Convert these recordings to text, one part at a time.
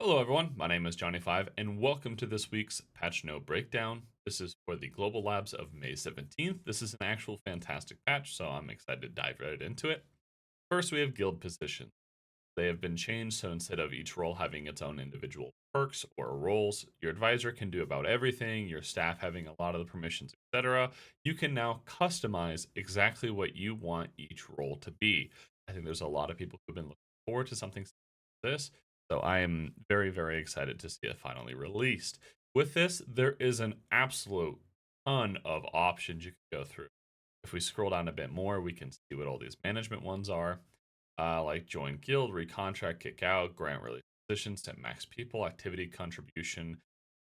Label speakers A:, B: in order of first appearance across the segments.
A: Hello, everyone. My name is Johnny5, and welcome to this week's Patch Note Breakdown. This is for the Global Labs of May 17th. This is an actual fantastic patch, so I'm excited to dive right into it. First, we have guild positions. They have been changed, so instead of each role having its own individual perks or roles, your advisor can do about everything, your staff having a lot of the permissions, etc. You can now customize exactly what you want each role to be. I think there's a lot of people who've been looking forward to something like this, so I am very, very excited to see it finally released. With this, there is an absolute ton of options you can go through. If we scroll down a bit more, we can see what all these management ones are, like join guild, recontract, kick out, grant release positions, set max people, activity contribution,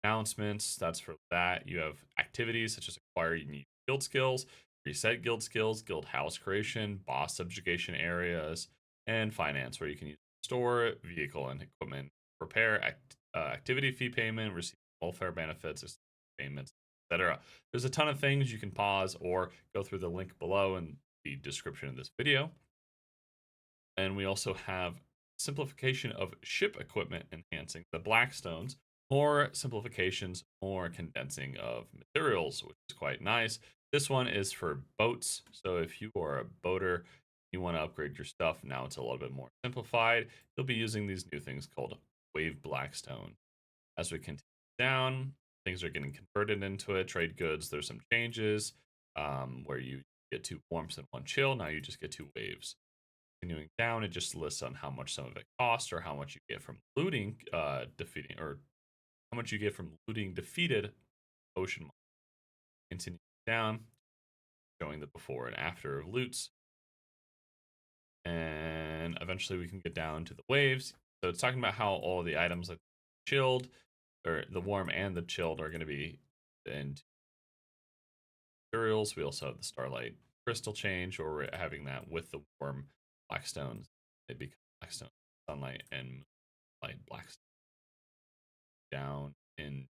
A: announcements. That's for that. You have activities such as acquire unique guild skills, reset guild skills, guild house creation, boss subjugation areas, and finance, where you can use store, vehicle, and equipment repair, activity fee payment, receive welfare benefits, payments, etc. There's a ton of things you can pause or go through the link below in the description of this video. And we also have simplification of ship equipment enhancing the Blackstones, more simplifications, more condensing of materials, which is quite nice. This one is for boats. So if you are a boater, you want to upgrade your stuff, now it's a little bit more simplified. You'll be using these new things called Wave Blackstone. As we continue down, things are getting converted into it. Trade goods, there's some changes where you get 2 warmths and 1 chill. Now you just get 2 waves. Continuing down, it just lists on how much some of it costs or how much you get from looting, defeating, or how much you get from looting defeated ocean monsters. Continuing down, showing the before and after of loots, and eventually we can get down to the waves. So it's talking about how all of the items like chilled, or the warm and the chilled, are going to be in materials. We also have the starlight crystal change, or we're having that with the warm blackstones. They become blackstone sunlight and moonlight blackstone. Down in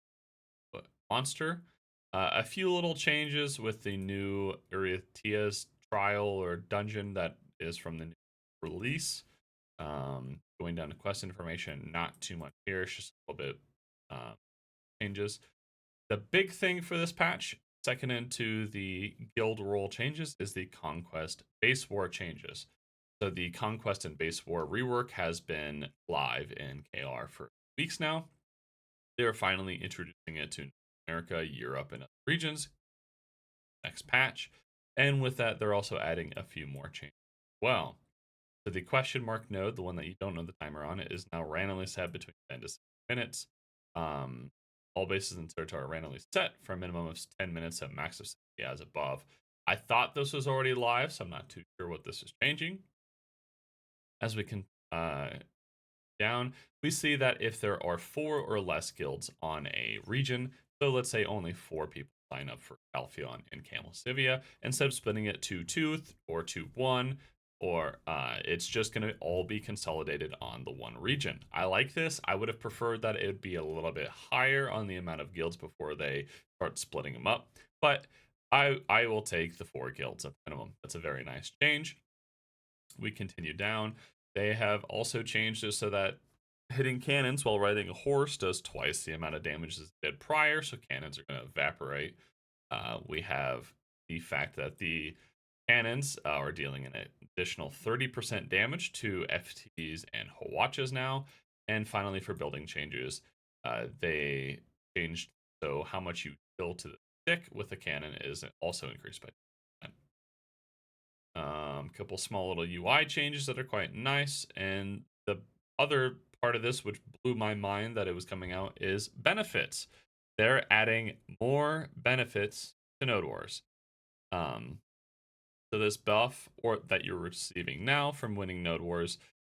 A: monster. A few little changes with the new Erythea's trial or dungeon that is from the new release. Going down to quest information, not too much here. It's just a little bit changes. The big thing for this patch, second into the guild role changes, is the Conquest Base War changes. So the Conquest and Base War rework has been live in KR for weeks now. They are finally introducing it to America, Europe, and other regions next patch. And with that, they're also adding a few more changes as well. So the question mark node, the one that you don't know the timer on, it is now randomly set between 10 to 6 minutes. All bases in territory are randomly set for a minimum of 10 minutes at max of 60 as above. I thought this was already live, so I'm not too sure what this is changing. As we can down, we see that if there are 4 or less guilds on a region, so let's say only 4 people sign up for Alphion and Camel Sivia, instead of splitting it to 2 or 2-1, or it's just going to all be consolidated on the one region. I like this. I would have preferred that it would be a little bit higher on the amount of guilds before they start splitting them up, but I will take the 4 guilds at the minimum. That's a very nice change. We continue down. They have also changed it so that hitting cannons while riding a horse does twice the amount of damage as it did prior, so cannons are going to evaporate. We have the fact that the cannons are dealing an additional 30% damage to FTs and Hawatchas now. And finally, for building changes, they changed so how much you kill to the stick with the cannon is also increased by 10%. Couple small little UI changes that are quite nice, and the other part of this, which blew my mind that it was coming out, is benefits. They're adding more benefits to Node Wars. So this buff or that you're receiving now from winning Node Wars,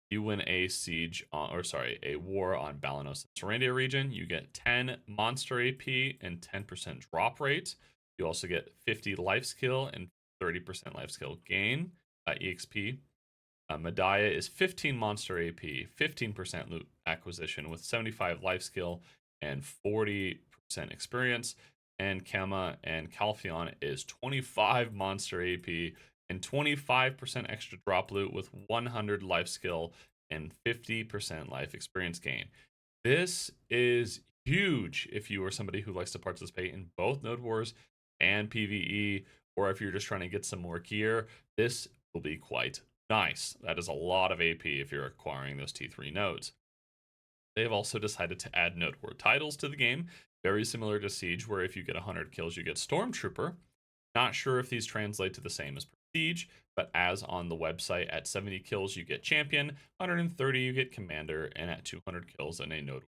A: you win a siege on, or sorry, a war on Balanos and Serendia region. You get 10 monster AP and 10% drop rate. You also get 50 life skill and 30% life skill gain, EXP. Medaya is 15 monster AP, 15% loot acquisition with 75 life skill and 40% experience. And Kama and Calphion is 25 monster AP and 25% extra drop loot with 100 life skill and 50% life experience gain. This is huge if you are somebody who likes to participate in both Node Wars and PvE, or if you're just trying to get some more gear. This will be quite nice. That is a lot of AP if you're acquiring those T3 nodes. They have also decided to add Node War titles to the game, very similar to Siege, where if you get 100 kills, you get Stormtrooper. Not sure if these translate to the same as Prestige, but as on the website, at 70 kills, you get Champion, 130, you get Commander, and at 200 kills and a Node,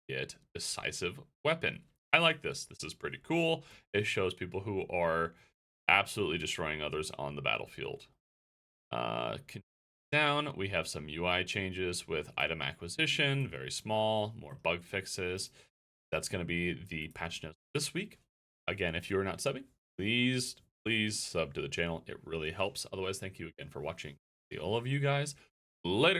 A: you get Decisive Weapon. I like this. This is pretty cool. It shows people who are absolutely destroying others on the battlefield. Down, we have some UI changes with item acquisition, very small, more bug fixes. That's going to be the patch notes this week. Again, if you're not subbing, please sub to the channel. It really helps. Otherwise, thank you again for watching. See all of you guys later.